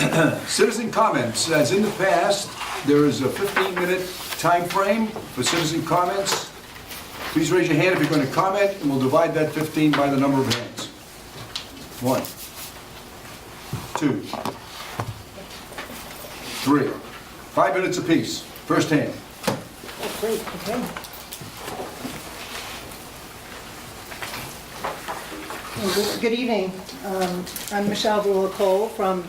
Citizen comments. As in the past, there is a 15-minute time frame for citizen comments. Please raise your hand if you're going to comment, and we'll divide that 15 by the number of hands. 1, 2, 3. 5 minutes apiece. First hand. Oh, great, okay. Well, good evening. I'm Michelle Brula-Cole from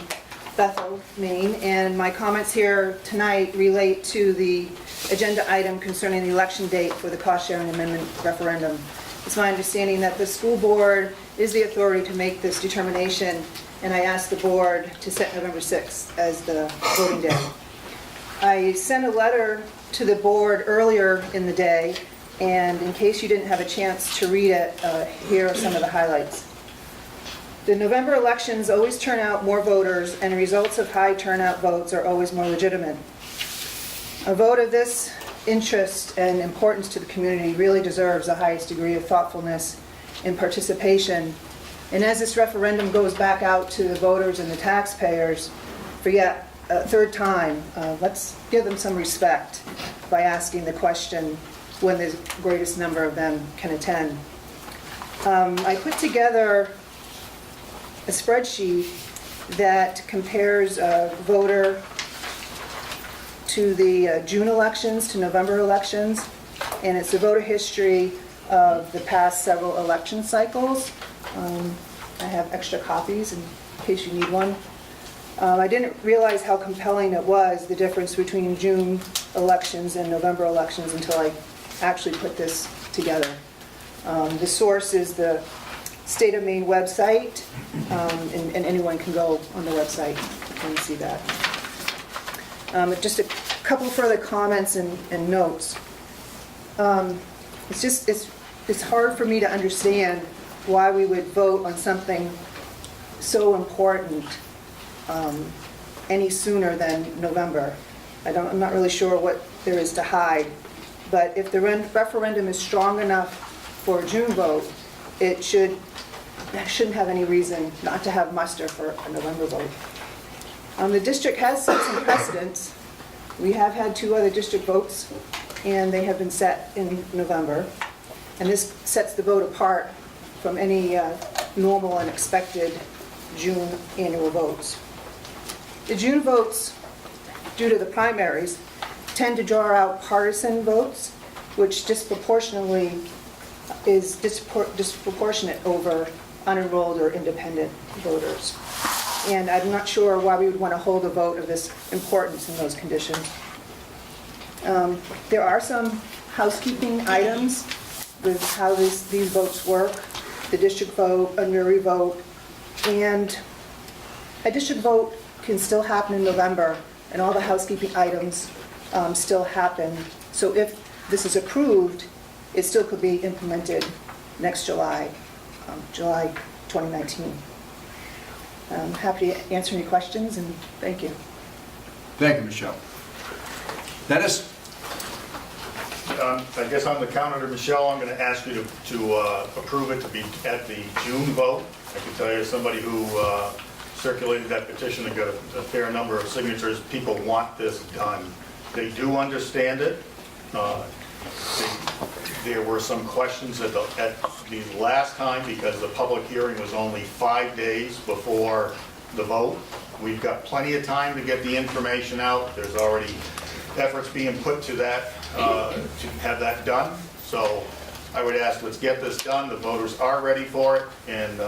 Bethel, Maine, and my comments here tonight relate to the agenda item concerning the election date for the cost-sharing amendment referendum. It's my understanding that the school board is the authority to make this determination, and I asked the board to set November 6th as the voting day. I sent a letter to the board earlier in the day, and in case you didn't have a chance to read it, here are some of the highlights. The November elections always turn out more voters, and results of high turnout votes are always more legitimate. A vote of this interest and importance to the community really deserves the highest degree of thoughtfulness and participation. And as this referendum goes back out to the voters and the taxpayers for yet a third time, let's give them some respect by asking the question when the greatest number of them can attend. I put together a spreadsheet that compares voter to the June elections to November elections, and it's the voter history of the past several election cycles. I have extra copies in case you need one. I didn't realize how compelling it was, the difference between June elections and November elections, until I actually put this together. The source is the State of Maine website, and anyone can go on the website and see that. Just a couple further comments and notes. It's hard for me to understand why we would vote on something so important any sooner than November. I'm not really sure what there is to hide, but if the referendum is strong enough for a June vote, it shouldn't have any reason not to have muster for a November vote. The district has set some precedents. We have had 2 other district votes, and they have been set in November. And this sets the vote apart from any normal and expected June annual votes. The June votes, due to the primaries, tend to draw out partisan votes, which disproportionately is disproportionate over unenrolled or independent voters. And I'm not sure why we would want to hold a vote of this importance in those conditions. There are some housekeeping items with how these votes work, the district vote, a jury vote, and a district vote can still happen in November, and all the housekeeping items still happen. So if this is approved, it still could be implemented next July, July 2019. I'm happy to answer any questions, and thank you. Thank you, Michelle. Dennis? I guess on the counter to Michelle, I'm going to ask you to approve it to be at the June vote. I can tell you, as somebody who circulated that petition and got a fair number of signatures, people want this done. They do understand it. There were some questions at the last time because the public hearing was only 5 days before the vote. We've got plenty of time to get the information out. There's already efforts being put to that, to have that done. So I would ask, let's get this done. The voters are ready for it, and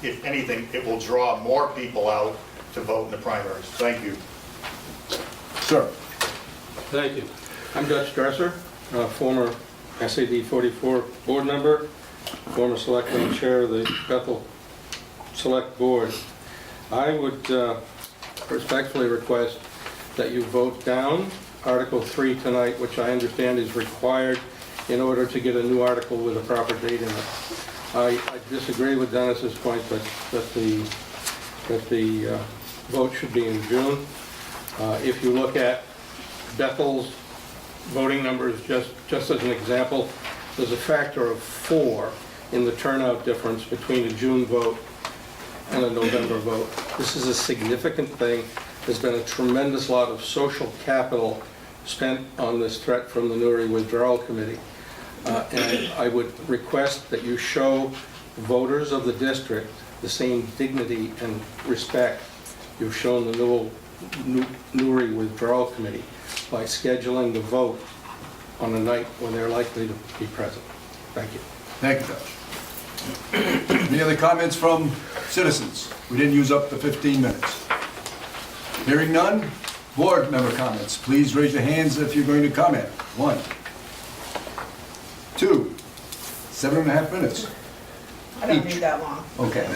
if anything, it will draw more people out to vote in the primaries. Thank you. Sir. Thank you. I'm Dutch Dresser, former SAD 44 board member, former selectman and chair of the Bethel Select Board. I would respectfully request that you vote down Article 3 tonight, which I understand is required in order to get a new article with a proper date in it. I disagree with Dennis's point that the vote should be in June. If you look at Bethel's voting numbers, just as an example, there's a factor of 4 in the turnout difference between a June vote and a November vote. This is a significant thing. There's been a tremendous lot of social capital spent on this threat from the Newry Withdrawal Committee. And I would request that you show voters of the district the same dignity and respect you've shown the Newry Withdrawal Committee by scheduling the vote on a night when they're likely to be present. Thank you. Thank you, Josh. Any other comments from citizens? We didn't use up the 15 minutes. Hearing none, board member comments. Please raise your hands if you're going to comment. 1, 2, 7.5 minutes. I don't Each. need that long. Okay.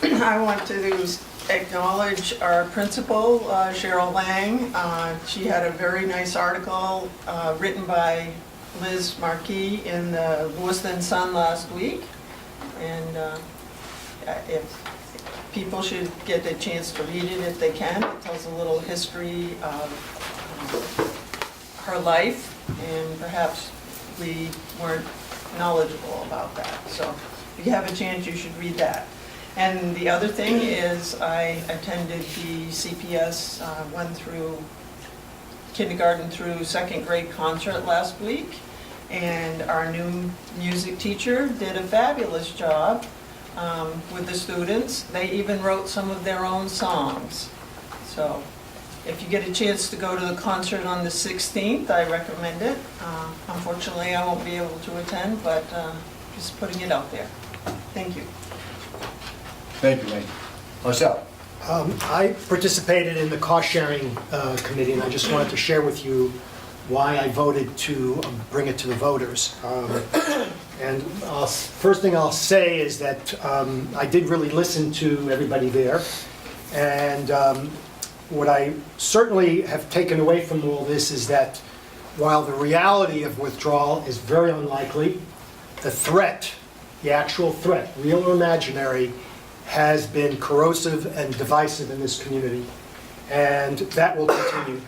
I want to acknowledge our principal, Cheryl Lang. She had a very nice article written by Liz Markey in the Lewiston Sun last week. And if people should get a chance to read it if they can. It tells a little history of her life, and perhaps we weren't knowledgeable about that. So if you have a chance, you should read that. And the other thing is I attended the CPS 1 through kindergarten through second grade concert last week, and our new music teacher did a fabulous job with the students. They even wrote some of their own songs. So if you get a chance to go to the concert on the 16th, I recommend it. Unfortunately, I won't be able to attend, but just putting it out there. Thank you. Thank you, Wayne. Marcel? I participated in the cost-sharing committee, and I just wanted to share with you why I voted to bring it to the voters. And first thing I'll say is that I did really listen to everybody there, and what I certainly have taken away from all this is that while the reality of withdrawal is very unlikely, the threat, the actual threat, real or imaginary, has been corrosive and divisive in this community, and that will continue.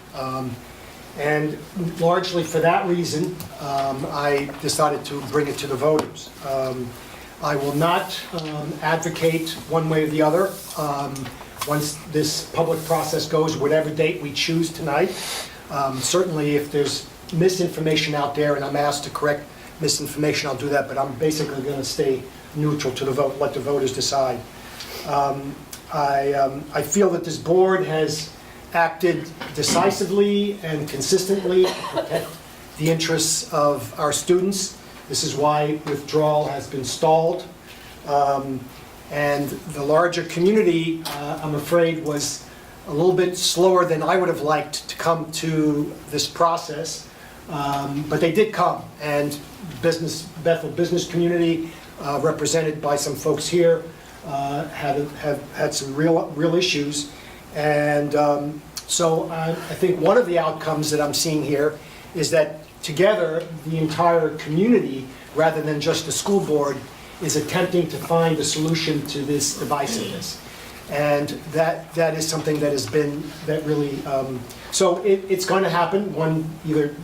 And largely for that reason, I decided to bring it to the voters. I will not advocate one way or the other once this public process goes, whatever date we choose tonight. Certainly if there's misinformation out there and I'm asked to correct misinformation, I'll do that, but I'm basically going to stay neutral to the vote, let the voters decide. I feel that this board has acted decisively and consistently to protect the interests of our students. This is why withdrawal has been stalled. And the larger community, I'm afraid, was a little bit slower than I would have liked to come to this process. But they did come, and Bethel business community, represented by some folks here, have had some real issues. And so I think one of the outcomes that I'm seeing here is that together the entire community, rather than just the school board, is attempting to find a solution to this divisiveness. And that is something that has been, that really, so it's going to happen either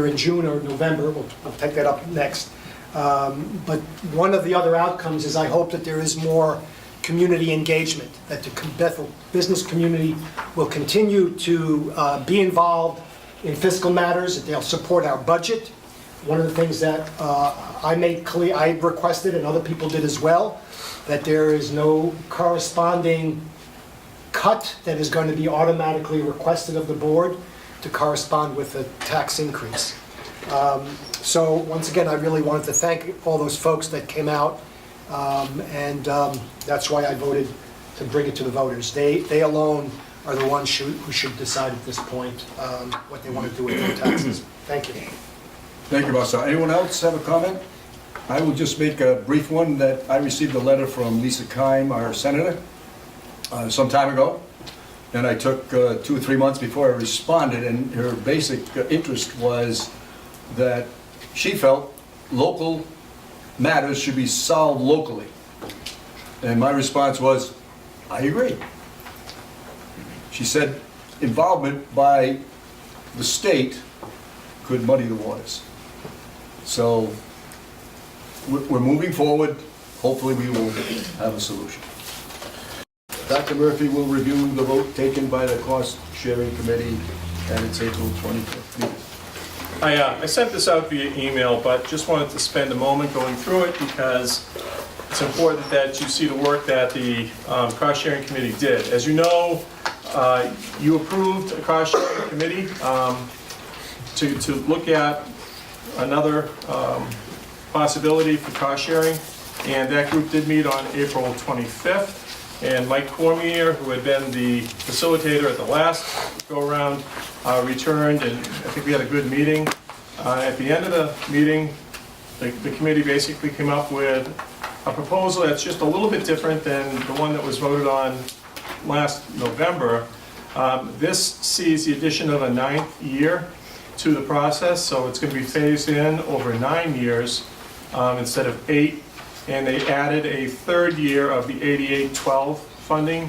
in June or November. We'll take that up next. But one of the other outcomes is I hope that there is more community engagement, that the Bethel business community will continue to be involved in fiscal matters, that they'll support our budget. One of the things that I made clear, I requested, and other people did as well, that there is no corresponding cut that is going to be automatically requested of the board to correspond with a tax increase. So once again, I really wanted to thank all those folks that came out, and that's why I voted to bring it to the voters. They alone are the ones who should decide at this point what they want to do with their taxes. Thank you. Thank you, Marcel. Anyone else have a comment? I will just make a brief one that I received a letter from Lisa Keim, our senator, some time ago. And I took 2 or 3 months before I responded, and her basic interest was that she felt local matters should be solved locally. And my response was, I agree. She said involvement by the state could muddy the waters. So we're moving forward. Hopefully, we will have a solution. Dr. Murphy will review the vote taken by the cost sharing committee at its April 25th meeting. I sent this out via email, but just wanted to spend a moment going through it because it's important that you see the work that the cost sharing committee did. As you know, you approved a cost sharing committee to look at another possibility for cost sharing, and that group did meet on April 25th. And Mike Cormier, who had been the facilitator at the last go-around, returned, and I think we had a good meeting. At the end of the meeting, the committee basically came up with a proposal that's just a little bit different than the one that was voted on last November. This sees the addition of a 9th year to the process, so it's going to be phased in over 9 years instead of 8. And they added a 3rd year of the 8812 funding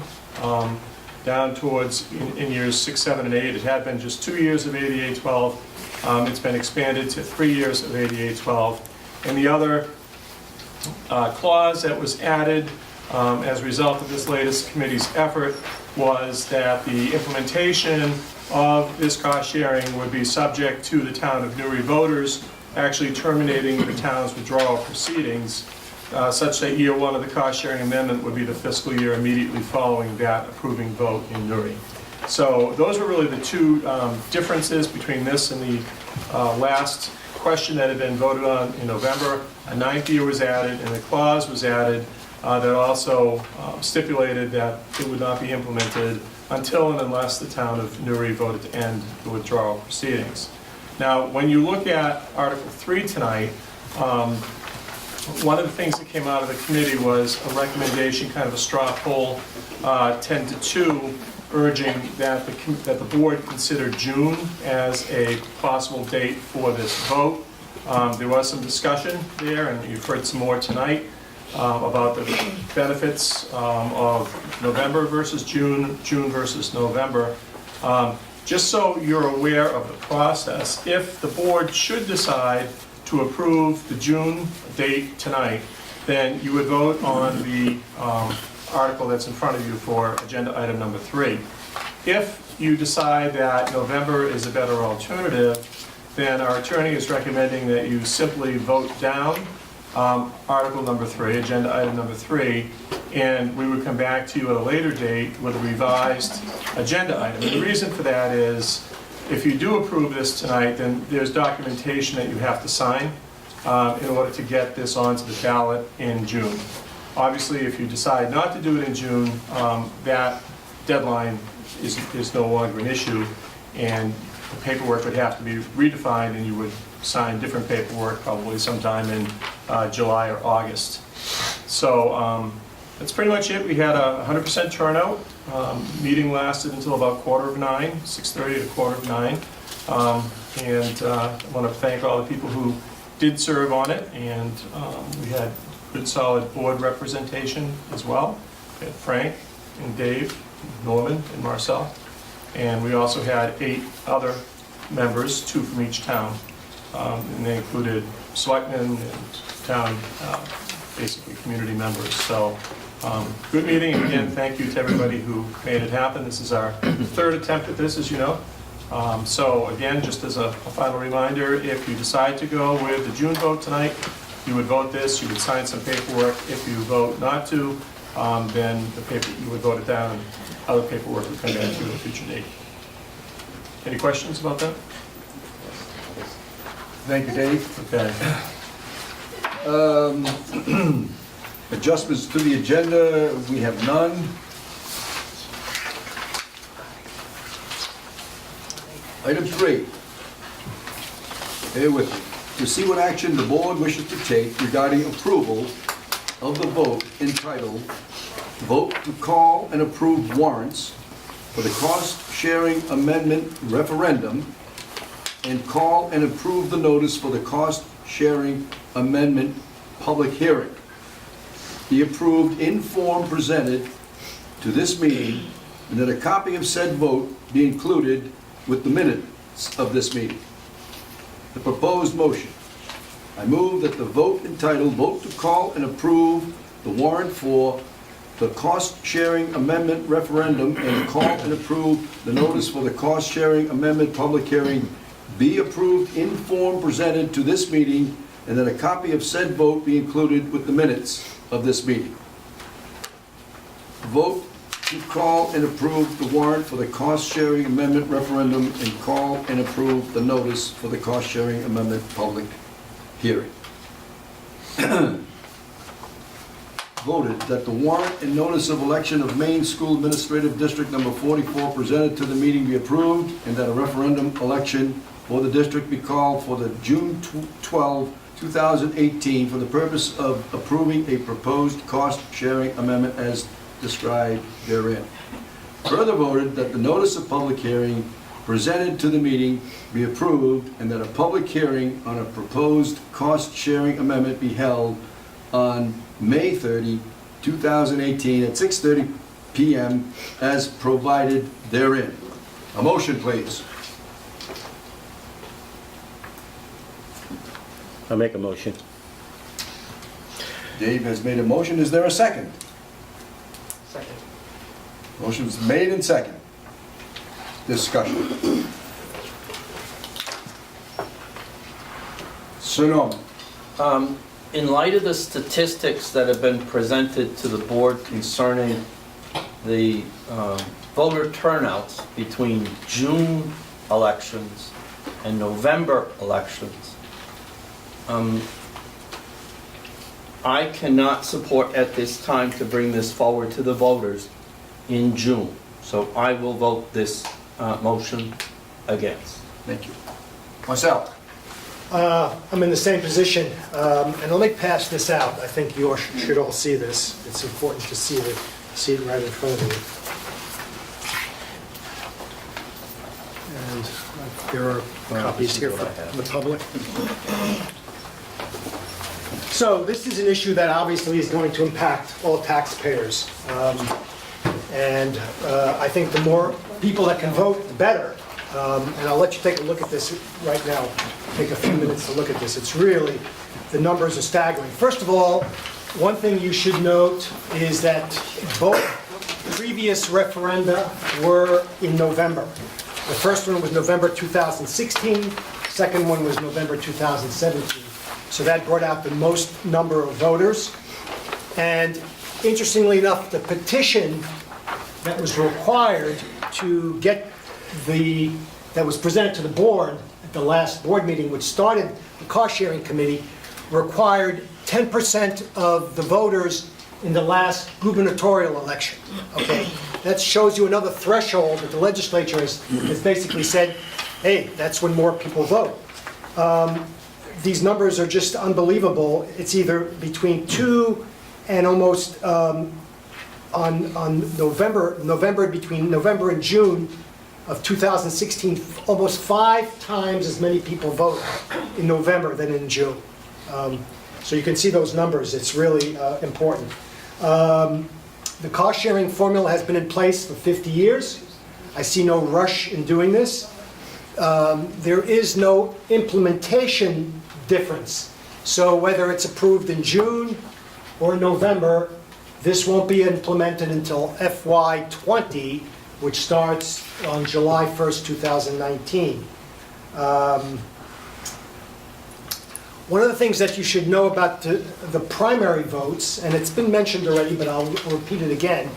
down towards in years 6, 7, and 8. It had been just 2 years of 8812. It's been expanded to 3 years of 8812. And the other clause that was added as a result of this latest committee's effort was that the implementation of this cost sharing would be subject to the town of Newry voters actually terminating the town's withdrawal proceedings, such that year 1 of the cost sharing amendment would be the fiscal year immediately following that approving vote in Newry. So those were really the two differences between this and the last question that had been voted on in November. A 9th year was added, and a clause was added that also stipulated that it would not be implemented until and unless the town of Newry voted to end the withdrawal proceedings. Now, when you look at Article 3 tonight, one of the things that came out of the committee was a recommendation, kind of a straw poll, 10-2, urging that the board consider June as a possible date for this vote. There was some discussion there, and you've heard some more tonight about the benefits of November versus June, June versus November. Just so you're aware of the process, if the board should decide to approve the June date tonight, then you would vote on the article that's in front of you for agenda item number 3. If you decide that November is a better alternative, then our attorney is recommending that you simply vote down article number 3, agenda item number 3, and we would come back to you at a later date with a revised agenda item. And the reason for that is, if you do approve this tonight, then there's documentation that you have to sign in order to get this onto the ballot in June. Obviously, if you decide not to do it in June, that deadline is no longer an issue, and the paperwork would have to be redefined, and you would sign different paperwork probably sometime in July or August. So that's pretty much it. We had a 100% turnout. Meeting lasted until about 8:45, 6:30 to 8:45. And I want to thank all the people who did serve on it, and we had good solid board representation as well. We had Frank and Dave, Norman and Marcel, and we also had 8 other members, 2 from each town, and they included selectmen and town, basically community members. So good meeting, and again, thank you to everybody who made it happen. This is our 3rd attempt at this, as you know. So again, just as a final reminder, if you decide to go with the June vote tonight, you would vote this, you would sign some paperwork. If you vote not to, then you would vote it down, and other paperwork would come back to you at a future date. Any questions about that? Thank you, Dave. Okay. Adjustments to the agenda, we have none. Item 3. Bear with me. To see what action the board wishes to take regarding approval of the vote entitled, "Vote to call and approve warrants for the cost-sharing amendment referendum and call and approve the notice for the cost-sharing amendment public hearing. Be approved in form presented to this meeting, and that a copy of said vote be included with the minutes of this meeting." The proposed motion I move that the vote entitled "Vote to Call and Approve the Warrant for the Cost-Sharing Amendment Referendum and Call and Approve the Notice for the Cost-Sharing Amendment Public Hearing be approved in form presented to this meeting, and that a copy of said vote be included with the minutes of this meeting." Vote to call and approve the warrant for the cost-sharing amendment referendum and call and approve the notice for the cost-sharing amendment public hearing. Voted that the warrant and notice of election of Maine School Administrative District Number 44 presented to the meeting be approved, and that a referendum election for the district be called for the June 12, 2018, for the purpose of approving a proposed cost-sharing amendment as described therein. Further voted that the notice of public hearing presented to the meeting be approved, and that a public hearing on a proposed cost-sharing amendment be held on May 30, 2018 at 6:30 p.m. as provided therein. A motion, please. I'll make a motion. Dave has made a motion. Is there a second? Second. Motion's made and second. Discussion. Sir Norman. In light of the statistics that have been presented to the board concerning the voter turnouts between June elections and November elections, I cannot support at this time to bring this forward to the voters in June. So I will vote this motion against. Thank you. Marcel. I'm in the same position, and let me pass this out. I think you all should all see this. It's important to see it right in front of you. And there are copies here for the public. So this is an issue that obviously is going to impact all taxpayers. And I think the more people that can vote, the better. And I'll let you take a look at this right now. Take a few minutes to look at this. It's really, the numbers are staggering. First of all, one thing you should note is that both previous referenda were in November. The first one was November 2016, second one was November 2017. So that brought out the most number of voters. And interestingly enough, the petition that was required to get that was presented to the board at the last board meeting, which started the cost-sharing committee, required 10% of the voters in the last gubernatorial election. Okay, that shows you another threshold that the legislature has basically said, hey, that's when more people vote. These numbers are just unbelievable. It's either between 2 and almost on November, between November and June of 2016, almost 5 times as many people vote in November than in June. So you can see those numbers. It's really important. The cost-sharing formula has been in place for 50 years. I see no rush in doing this. There is no implementation difference. So whether it's approved in June or November, this won't be implemented until FY20, which starts on July 1st, 2019. One of the things that you should know about the primary votes, and it's been mentioned already, but I'll repeat it again,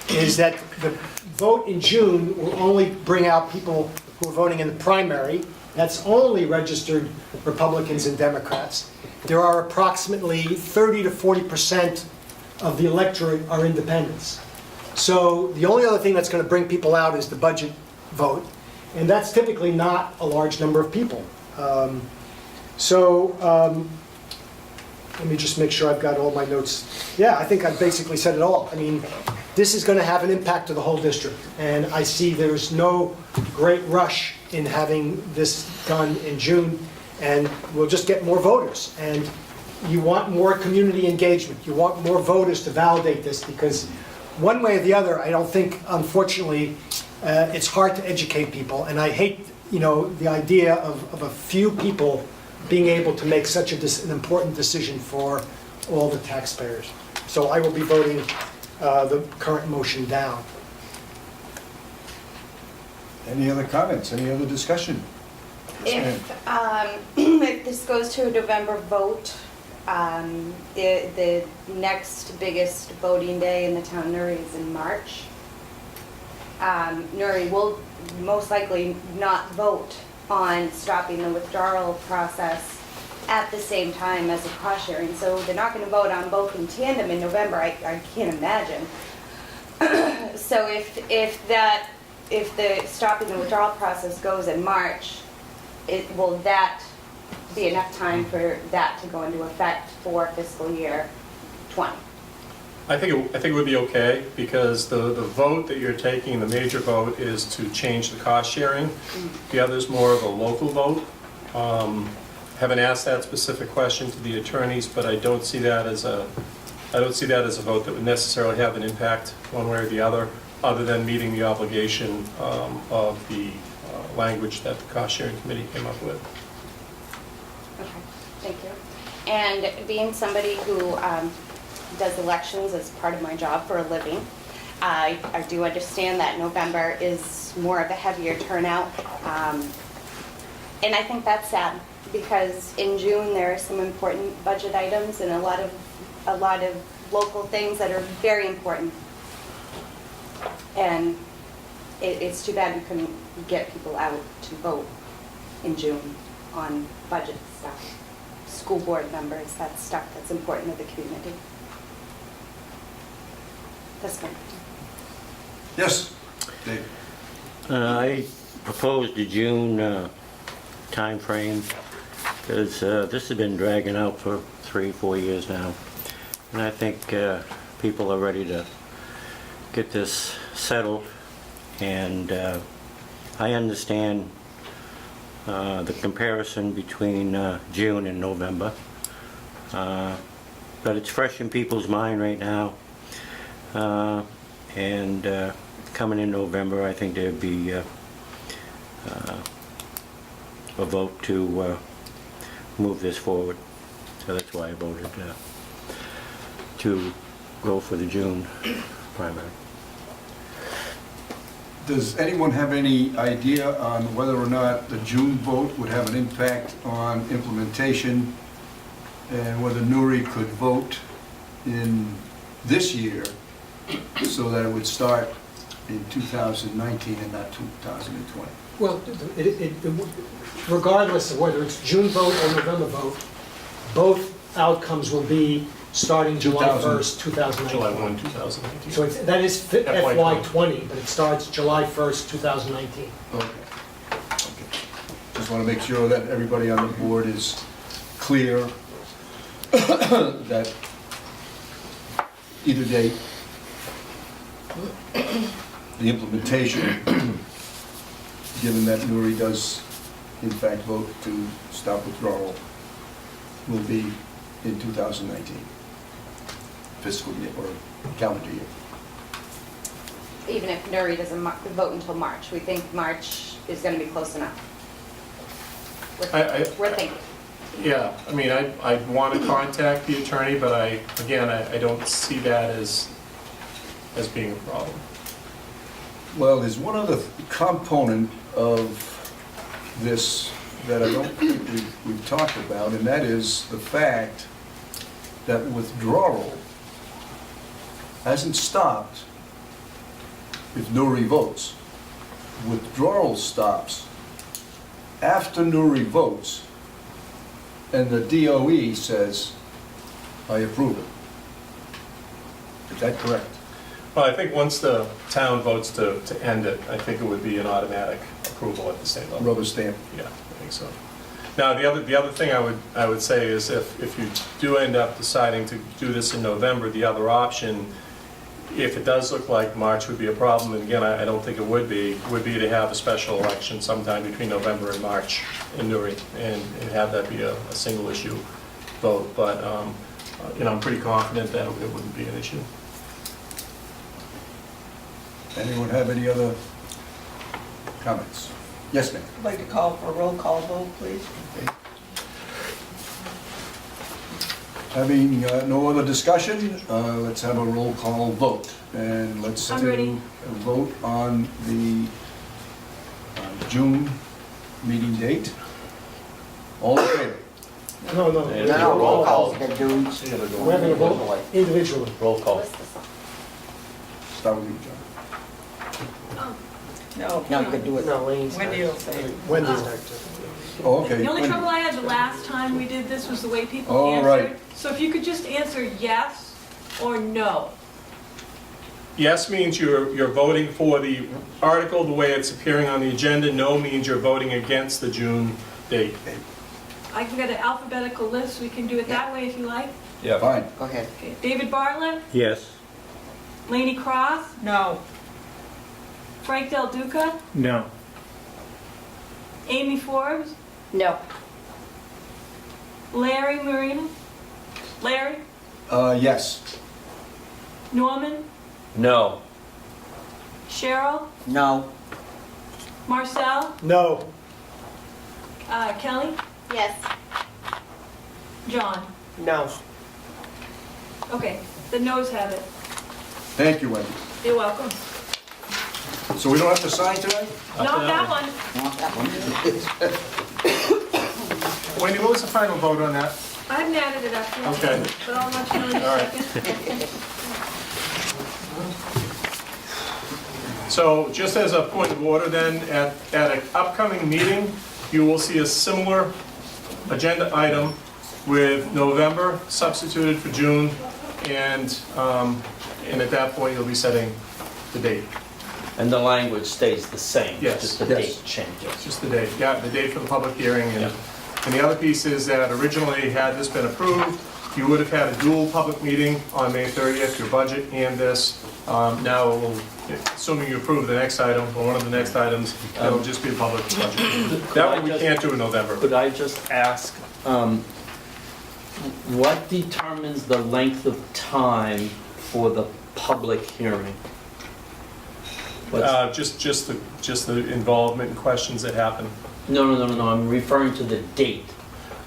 is that the vote in June will only bring out people who are voting in the primary. That's only registered Republicans and Democrats. There are approximately 30 to 40% of the electorate are independents. So the only other thing that's going to bring people out is the budget vote, and that's typically not a large number of people. Let me just make sure I've got all my notes. Yeah, I think I've basically said it all. I mean, this is going to have an impact to the whole district, and I see there's no great rush in having this done in June, and we'll just get more voters. And you want more community engagement. You want more voters to validate this, because one way or the other, I don't think, unfortunately, it's hard to educate people, and I hate, the idea of a few people being able to make such an important decision for all the taxpayers. So I will be voting the current motion down. Any other comments, any other discussion? Yes, ma'am. If this goes to a November vote, the next biggest voting day in the town of Newry is in March. Newry will most likely not vote on stopping the withdrawal process at the same time as the cost sharing. So they're not going to vote on both in tandem in November, I can't imagine. So if the stopping the withdrawal process goes in March, will that be enough time for that to go into effect for fiscal year '20? I think it would be okay, because the vote that you're taking, the major vote, is to change the cost sharing. The other is more of a local vote. Haven't asked that specific question to the attorneys, but I don't see that as a vote that would necessarily have an impact one way or the other than meeting the obligation of the language that the cost sharing committee came up with. Okay, thank you. And being somebody who does elections as part of my job for a living, I do understand that November is more of a heavier turnout. And I think that's sad, because in June there are some important budget items and a lot of local things that are very important. And it's too bad we couldn't get people out to vote in June on budget stuff. School board members, that's stuff that's important to the community. That's good. Yes, Dave? I proposed the June timeframe because this has been dragging out for 3-4 years now. And I think people are ready to get this settled. And I understand the comparison between June and November. But it's fresh in people's mind right now. And coming in November, I think there'd be a vote to move this forward. So that's why I voted to go for the June primary. Does anyone have any idea on whether or not the June vote would have an impact on implementation, and whether Newry could vote in this year so that it would start in 2019 and not 2020? Well, regardless of whether it's June vote or November vote, both outcomes will be starting July 1st, 2019. July 1, 2019. So that is FY '20, but it starts July 1st, 2019. Okay. Just want to make sure that everybody on the board is clear that either date, the implementation, given that Newry does in fact vote to stop withdrawal, will be in 2019 fiscal year or calendar year. Even if Newry doesn't vote until March, we think March is going to be close enough. We're thinking. Yeah, I mean, I'd want to contact the attorney, but I don't see that as being a problem. Well, there's one other component of this that I don't think we've talked about, and that is the fact that withdrawal hasn't stopped if Newry votes. Withdrawal stops after Newry votes and the DOE says, I approve it. Is that correct? Well, I think once the town votes to end it, I think it would be an automatic approval at the state level. Rubber stamp. Yeah, I think so. Now, the other thing I would say is if you do end up deciding to do this in November, the other option, if it does look like March would be a problem, and again, I don't think it would be to have a special election sometime between November and March in Newry, and have that be a single issue vote. But, I'm pretty confident that it wouldn't be an issue. Anyone have any other comments? Yes, ma'am. I'd like to call for a roll call vote, please. Having no other discussion, let's have a roll call vote. And let's I'm ready. do a vote on the June meeting date. All in favor? No, no. No, roll call. We're having a vote individually. Roll call. List this off. Start with you, John. No, No, you could do it. No, Wendy will say. Wendy's Oh, okay. The only Wendy. trouble I had the last time we did this was the way people All answered. right. So if you could just answer yes or no. Yes means you're voting for the article the way it's appearing on the agenda. No means you're voting against the June date. I can get an alphabetical list, we can do it that way if you like. Yeah. Fine. Go ahead. Okay. David Bartlett, Yes. Laney Cross, No, Frank Del Duca, No. Amy Forbes, No. Larry Marina, Larry, Yes. Norman, No. Cheryl, No. Marcel, No. Kelly, Yes. John. No. Okay, the noes have it. Thank you, Wendy. You're welcome. So we don't have to sign tonight? Not that one. Not that one. Wendy, what was the final vote on that? I haven't added it up yet. Okay. But I'll let you know in a All right. second. So just as a point of order then, at an upcoming meeting, you will see a similar agenda item with November substituted for June, and at that point, you'll be setting the date. And the language stays the same? Yes. Just the Yes. date changes? Just the date, yeah, the date for the public hearing. Yeah. And the other piece is that originally, had this been approved, you would have had a dual public meeting on May 30th, your budget and this. Now, assuming you approve the next item, or one of the next items, it'll just be a public budget. That one we can't do in November. Could I just ask, what determines the length of time for the public hearing? What's- Just the involvement and questions that happen. No, I'm referring to the date.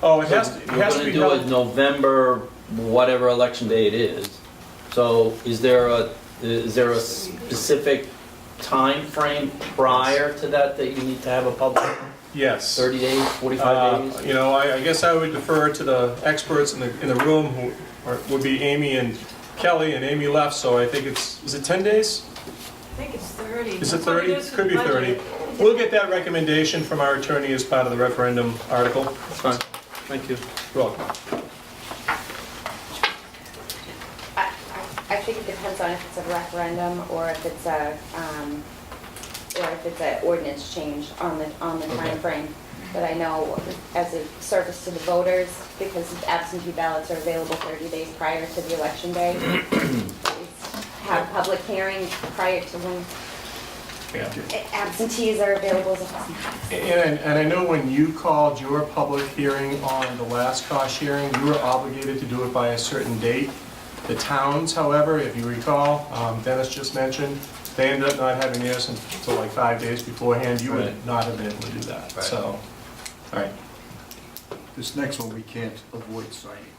Oh, it has to be We're gonna do it held. November, whatever election day it is. So is there a specific time frame prior to that you need to have a public, Yes. 30 days, 45 days? You know, I guess I would defer to the experts in the room, who would be Amy and Kelly, and Amy left, so I think is it 10 days? I think it's 30. Is it That's what 30? is for Could be the 30. budget. We'll get that recommendation from our attorney as part of the referendum article. That's fine, thank you. You're welcome. I think it depends on if it's a referendum or if it's an ordinance change on the timeframe. But I know as a service to the voters, because absentee ballots are available 30 days prior to the election day, have public hearing prior to when Yeah. absentees are available. And I know when you called your public hearing on the last cost sharing, you were obligated to do it by a certain date. The towns, however, if you recall, Dennis just mentioned, they ended up not having theirs until like 5 days beforehand. You would Right. not have been able to do that, Right. so. All right. This next one, we can't avoid signing.